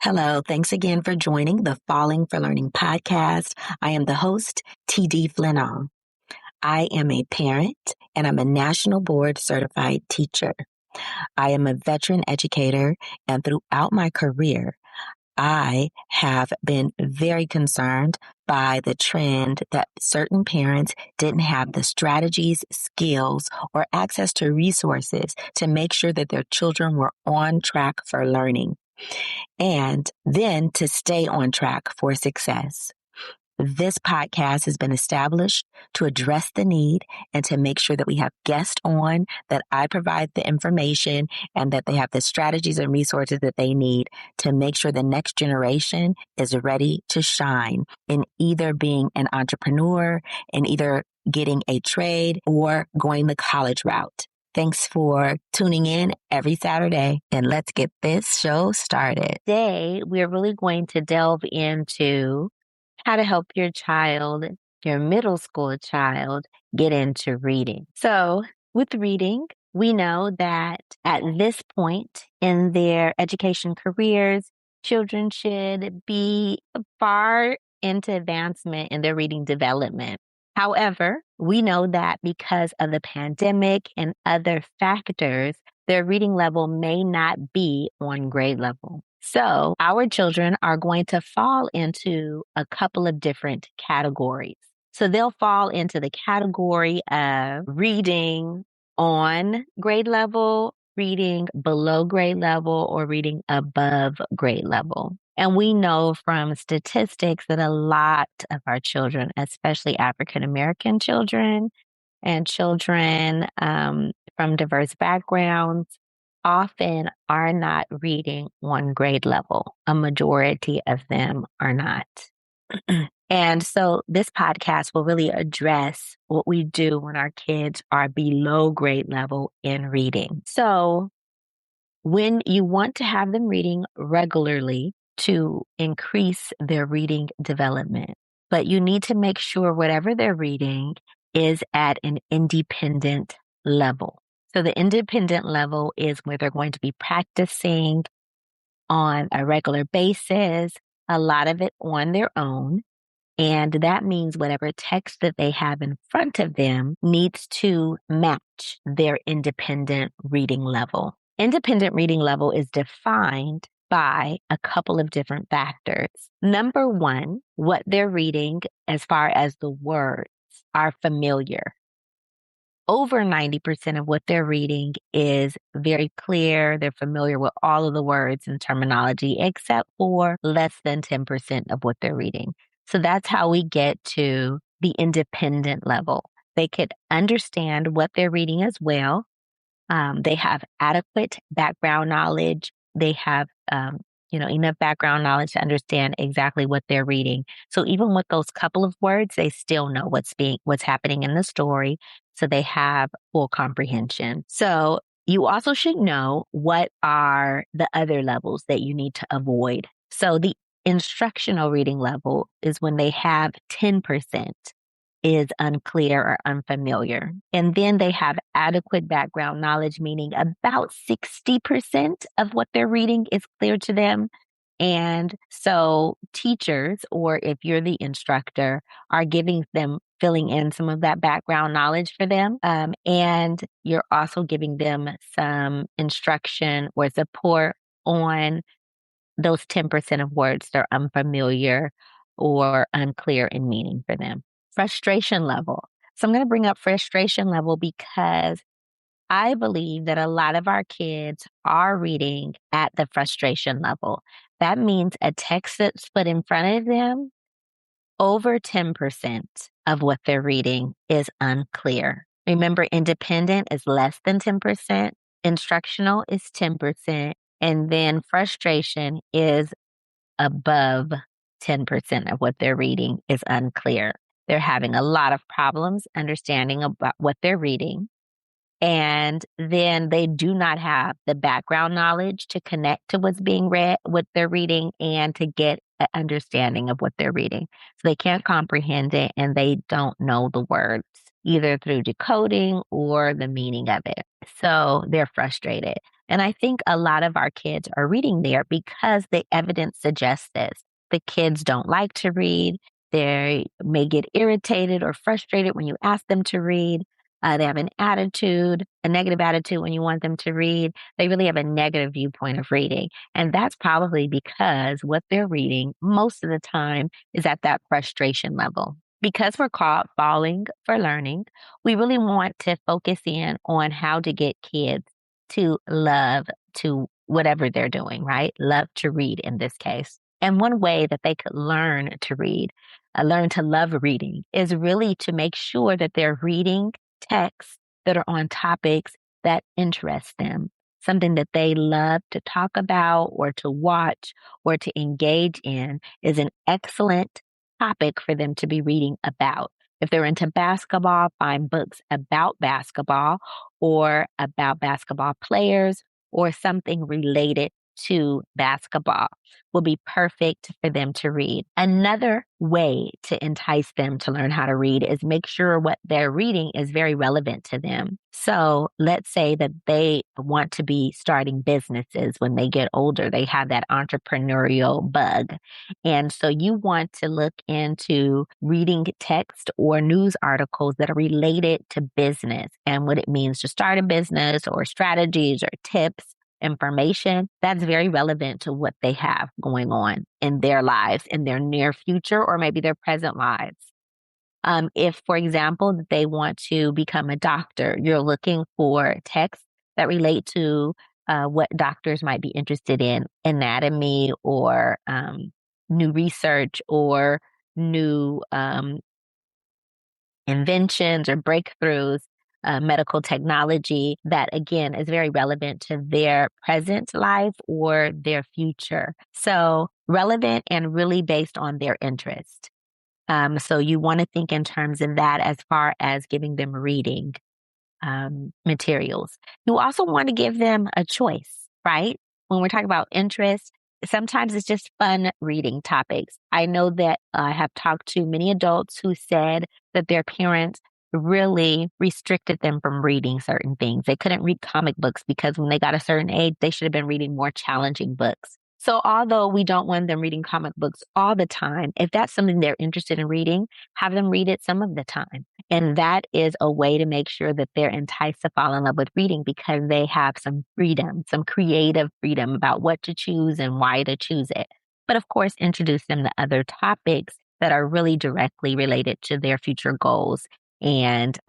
Hello, thanks again for joining the Falling for Learning podcast. I am the host, TD Flinall. I am a parent and I'm a national board certified teacher. I am a veteran educator, and throughout my career, I have been very concerned by the trend that certain parents didn't have the strategies, skills, or access to resources to make sure that their children were on track for learning and then to stay on track for success. This podcast has been established to address the need and to make sure that we have guests on, that I provide the information, and that they have the strategies and resources that they need to make sure the next generation is ready to shine in either being an entrepreneur, in either getting a trade, or going the college route. Thanks for tuning in every Saturday, and let's get this show started. Today, we're really going to delve into how to help your child, your middle school child, get into reading. So with reading, we know that at this point in their education careers, children should be far into advancement in their reading development. However, we know that because of the pandemic and other factors, their reading level may not be on grade level. So our children are going to fall into a couple of different categories. So they'll fall into the category of reading on grade level, reading below grade level, or reading above grade level. And we know from statistics that a lot of our children, especially African American children and children from diverse backgrounds, often are not reading on grade level. A majority of them are not. And so this podcast will really address what we do when our kids are below grade level in reading. So when you want to have them reading regularly to increase their reading development, but you need to make sure whatever they're reading is at an independent level. So the independent level is where they're going to be practicing on a regular basis, a lot of it on their own. And that means whatever text that they have in front of them needs to match their independent reading level. Independent reading level is defined by a couple of different factors. Number one, what they're reading as far as the words are familiar. Over 90% of what they're reading is very clear. They're familiar with all of the words and terminology, except for less than 10% of what they're reading. So that's how we get to the independent level. They could understand what they're reading as well. They have adequate background knowledge. They have, enough background knowledge to understand exactly what they're reading. So even with those couple of words, they still know what's happening in the story. So they have full comprehension. So you also should know what are the other levels that you need to avoid. So the instructional reading level is when they have 10% is unclear or unfamiliar. And then they have adequate background knowledge, meaning about 60% of what they're reading is clear to them. And so teachers, or if you're the instructor, are filling in some of that background knowledge for them. And you're also giving them some instruction or support on those 10% of words that are unfamiliar or unclear in meaning for them. Frustration level. So I'm going to bring up frustration level because I believe that a lot of our kids are reading at the frustration level. That means a text that's put in front of them, over 10% of what they're reading is unclear. Remember, independent is less than 10%, instructional is 10%, and then frustration is above 10% of what they're reading is unclear. They're having a lot of problems understanding about what they're reading. And then they do not have the background knowledge to connect to what's being read, what they're reading, and to get an understanding of what they're reading. So they can't comprehend it and they don't know the words, either through decoding or the meaning of it. So they're frustrated. And I think a lot of our kids are reading there because the evidence suggests this. The kids don't like to read. They may get irritated or frustrated when you ask them to read. They have an attitude, a negative attitude when you want them to read. They really have a negative viewpoint of reading. And that's probably because what they're reading most of the time is at that frustration level. Because we're called Falling for Learning, we really want to focus in on how to get kids to love to whatever they're doing, right? Love to read in this case. And one way that they could learn to read, learn to love reading, is really to make sure that they're reading texts that are on topics that interest them, something that they love to talk about or to watch or to engage in is an excellent topic for them to be reading about. If they're into basketball, find books about basketball or about basketball players or something related to basketball will be perfect for them to read. Another way to entice them to learn how to read is make sure what they're reading is very relevant to them. So let's say that they want to be starting businesses when they get older. They have that entrepreneurial bug. And so you want to look into reading text or news articles that are related to business and what it means to start a business or strategies or tips, information that's very relevant to what they have going on in their lives, in their near future, or maybe their present lives. If, for example, they want to become a doctor, you're looking for texts that relate to what doctors might be interested in, anatomy or new research or new inventions or breakthroughs, medical technology that, again, is very relevant to their present life or their future. So relevant and really based on their interest. So you want to think in terms of that as far as giving them reading materials. You also want to give them a choice, right? When we're talking about interest, sometimes it's just fun reading topics. I know that I have talked to many adults who said that their parents really restricted them from reading certain things. They couldn't read comic books because when they got a certain age, they should have been reading more challenging books. So although we don't want them reading comic books all the time, if that's something they're interested in reading, have them read it some of the time. And that is a way to make sure that they're enticed to fall in love with reading because they have some freedom, some creative freedom about what to choose and why to choose it. But of course, introduce them to other topics that are really directly related to their future goals and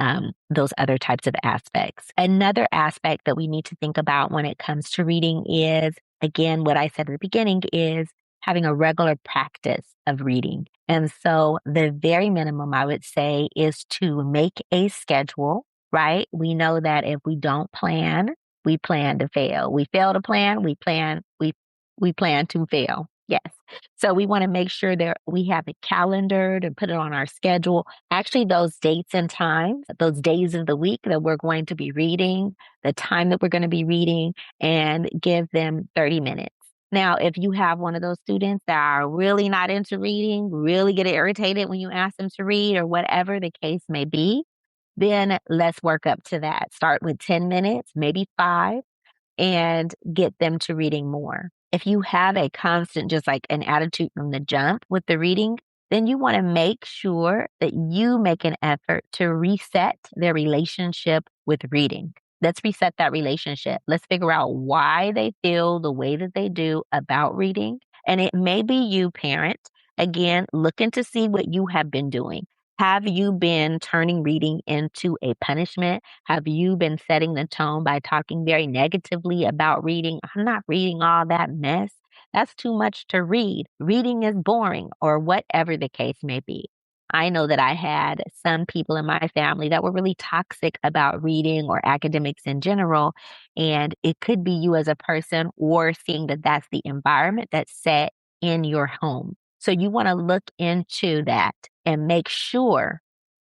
those other types of aspects. Another aspect that we need to think about when it comes to reading is, again, what I said at the beginning is having a regular practice of reading. And so the very minimum I would say is to make a schedule, right? We know that if we don't plan, we plan to fail. We fail to plan, we plan to fail. Yes. So we want to make sure that we have it calendared and put it on our schedule. Actually, those dates and times, those days of the week that we're going to be reading, the time that we're going to be reading, and give them 30 minutes. Now, if you have one of those students that are really not into reading, really get irritated when you ask them to read or whatever the case may be, then let's work up to that. Start with 10 minutes, maybe 5, and get them to reading more. If you have a constant, just like an attitude from the jump with the reading, then you want to make sure that you make an effort to reset their relationship with reading. Let's reset that relationship. Let's figure out why they feel the way that they do about reading. And it may be you, parent, again, looking to see what you have been doing. Have you been turning reading into a punishment? Have you been setting the tone by talking very negatively about reading? I'm not reading all that mess. That's too much to read. Reading is boring, or whatever the case may be. I know that I had some people in my family that were really toxic about reading or academics in general. And it could be you as a person or seeing that that's the environment that's set in your home. So you want to look into that and make sure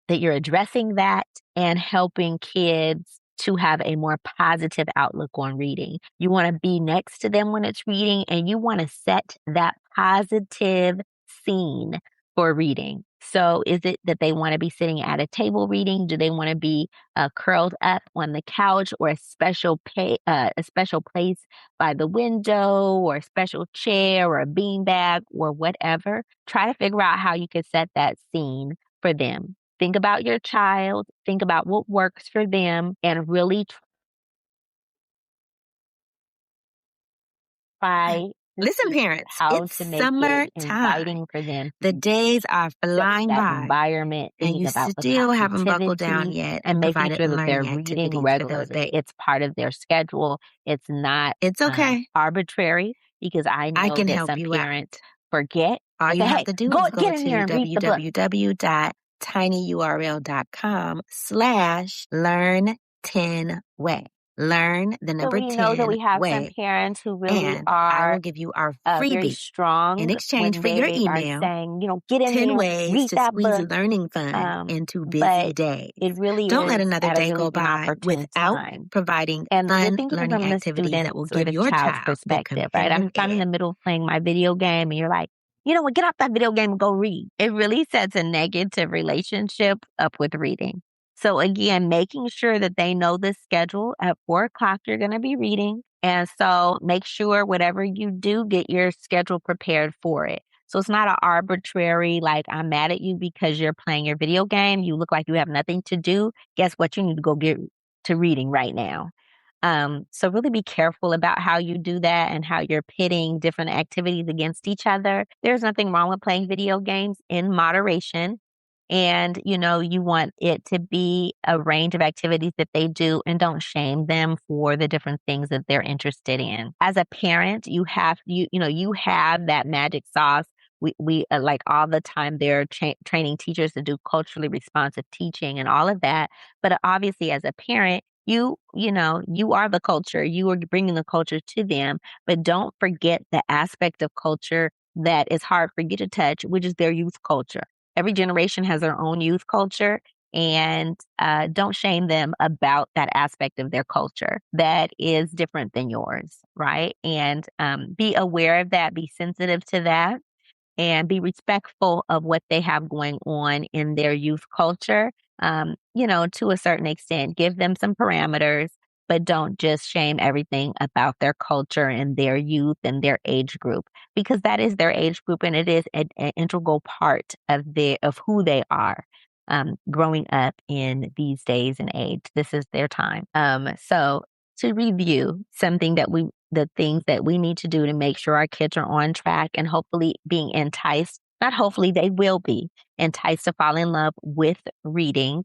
that you're addressing that and helping kids to have a more positive outlook on reading. You want to be next to them when it's reading, and you want to set that positive scene for reading. So is it that they want to be sitting at a table reading? Do they want to be curled up on the couch, or a special place by the window, or a special chair or a beanbag or whatever? Try to figure out how you can set that scene for them. Think about your child, think about what works for them, and really try to Listen, see parents, how it's to make it summertime. inviting for them The to days are set flying that by, environment, and thinking you about the still haven't buckled down positivity yet and and making provided sure that they're learning reading activities for those regularly. days. It's part of their schedule. It's not It's okay. arbitrary, because I I know can that help some you out. parents forget All and you say, have hey, to do go is go get in here to and read the book. www.tinyurl.com/learn10way. Learn the So number we know that 10 we have some way. parents who really And I will are give you our very freebie in strong exchange when for your they are email. saying, get in 10 there, ways read to that squeeze book. learning fun into busy But days. it really Don't let is another at a day really go by inopportune without time. providing And we're fun thinking learning from the activities that student will or give the your child's child the perspective, right? competitive If I'm in edge. the middle of playing my video game and you're like, you know what, get off that video game and go read. It really sets a negative relationship up with reading. So again, making sure that they know the schedule. At 4 o'clock, you're going to be reading. And so make sure whatever you do, get your schedule prepared for it. So it's not an arbitrary, like, I'm mad at you because you're playing your video game. You look like you have nothing to do. Guess what? You need to go get to reading right now. So really be careful about how you do that and how you're pitting different activities against each other. There's nothing wrong with playing video games in moderation. And, you want it to be a range of activities that they do, and don't shame them for the different things that they're interested in. As a parent, you have that magic sauce. We like all the time they're training teachers to do culturally responsive teaching and all of that. But obviously as a parent, you are the culture. You are bringing the culture to them, but don't forget the aspect of culture that is hard for you to touch, which is their youth culture. Every generation has their own youth culture, and don't shame them about that aspect of their culture that is different than yours, right? And be aware of that, be sensitive to that, and be respectful of what they have going on in their youth culture. To a certain extent, give them some parameters, but don't just shame everything about their culture and their youth and their age group, because that is their age group, and it is an integral part of who they are. Growing up in these days and age, this is their time. So to review the things that we need to do to make sure our kids are on track and hopefully being enticed, not hopefully, they will be enticed to fall in love with reading,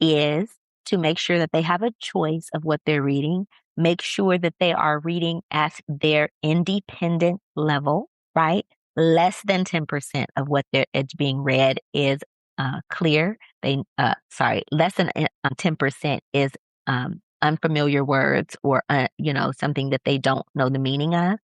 is to make sure that they have a choice of what they're reading. Make sure that they are reading at their independent level, right? Less than 10% of what it's being read is clear. Less than 10% is unfamiliar words, or something that they don't know the meaning of,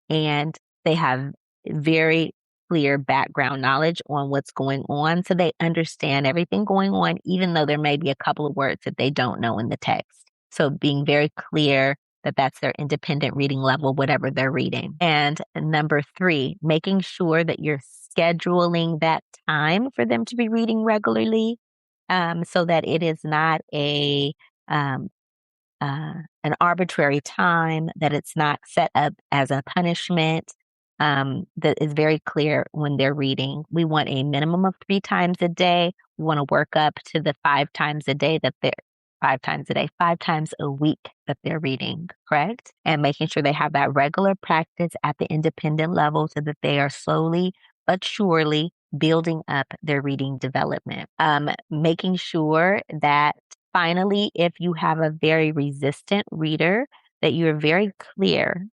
and they have very clear background knowledge on what's going on, so they understand everything going on, even though there may be a couple of words that they don't know in the text. So being very clear that that's their independent reading level, whatever they're reading. And number 3, making sure that you're scheduling that time for them to be reading regularly, so that it is not um, an arbitrary time, that it's not set up as a punishment, that is very clear when they're reading. We want a minimum of 3 times a day. We want to work up to the 5 times a day 5 times a week that they're reading, correct? And making sure they have that regular practice at the independent level, so that they are slowly but surely building up their reading development. Making sure that finally, if you have a very resistant reader, that you're very clear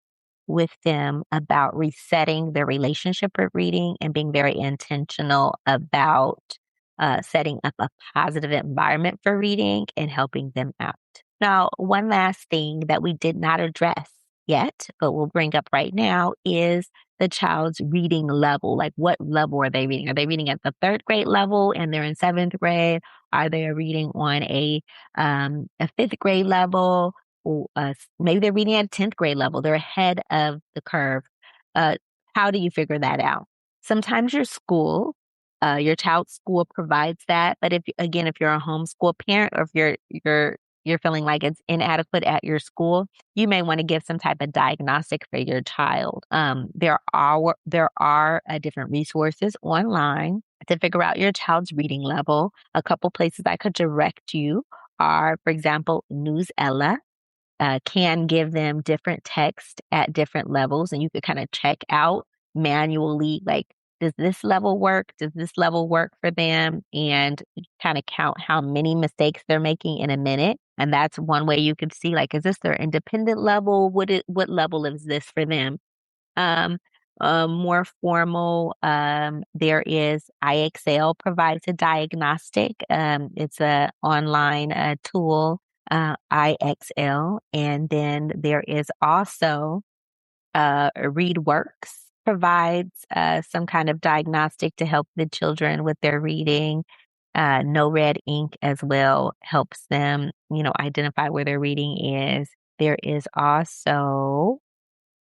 with them about resetting their relationship with reading and being very intentional about setting up a positive environment for reading and helping them out. Now, one last thing that we did not address yet, but we'll bring up right now, is the child's reading level. Like, what level are they reading? Are they reading at the 3rd grade level and they're in 7th grade? Are they reading on a 5th grade level? Or maybe they're reading at 10th grade level. They're ahead of the curve. Uh, how do you figure that out? Sometimes your school Your child's school provides that. But if you're a homeschool parent, or if you're feeling like it's inadequate at your school, you may want to give some type of diagnostic for your child. There are different resources online to figure out your child's reading level. A couple places I could direct you are, for example, Newsella. Can give them different text at different levels, and you could kind of check out manually, like, does this level work? Does this level work for them? And kind of count how many mistakes they're making in a minute. And that's one way you could see, like, is this their independent level? What level is this for them? Um, More formal, there is IXL provides a diagnostic. It's a online tool, IXL. And then there is also ReadWorks provides some kind of diagnostic to help the children with their reading. No Red Ink as well helps them, identify where their reading is. There is also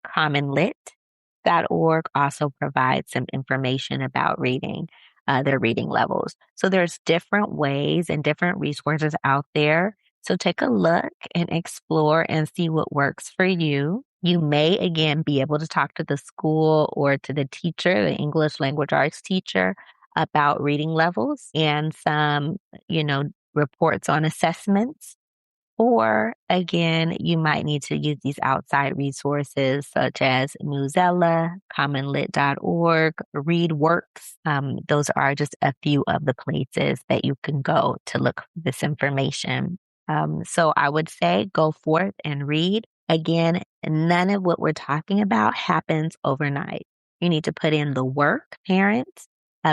commonlit.org also provides some information about reading, their reading levels. So there's different ways and different resources out there. So take a look and explore and see what works for you. You may, again, be able to talk to the school or to the teacher, the English language arts teacher, about reading levels and some, reports on assessments. Or again, you might need to use these outside resources such as Newsella, commonlit.org, ReadWorks. Those are just a few of the places that you can go to look for this information. So I would say go forth and read. Again, none of what we're talking about happens overnight. You need to put in the work, parents.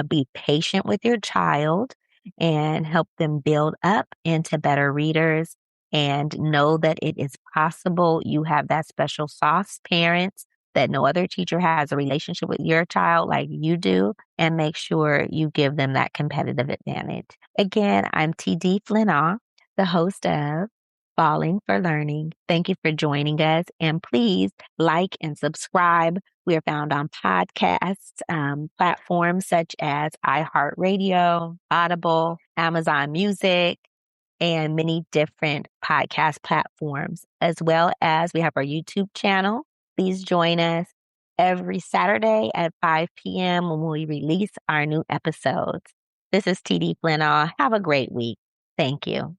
Be patient with your child and help them build up into better readers, and know that it is possible. You have that special sauce, parents, that no other teacher has a relationship with your child like you do, and make sure you give them that competitive advantage. Again, I'm TD Flinnaw, the host of Falling for Learning. Thank you for joining us, and please like and subscribe. We are found on podcasts, platforms such as iHeartRadio, Audible, Amazon Music, and many different podcast platforms, as well as we have our YouTube channel. Please join us every Saturday at 5 p.m. when we release our new episodes. This is TD Flinnaw. Have a great week. Thank you.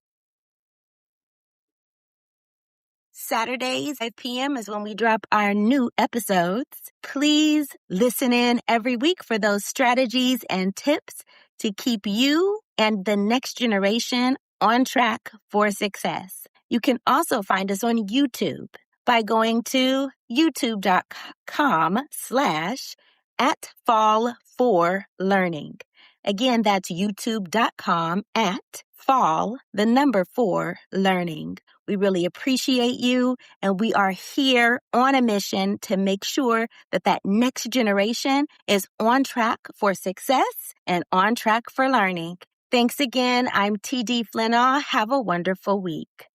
Saturdays, 5 p.m. is when we drop our new episodes. Please listen in every week for those strategies and tips to keep you and the next generation on track for success. You can also find us on YouTube by going to youtube.com/@fall4learning. Again, that's youtube.com/fall4learning. We really appreciate you, and we are here on a mission to make sure that that next generation is on track for success and on track for learning. Thanks again. I'm TD Flinnaw. Have a wonderful week.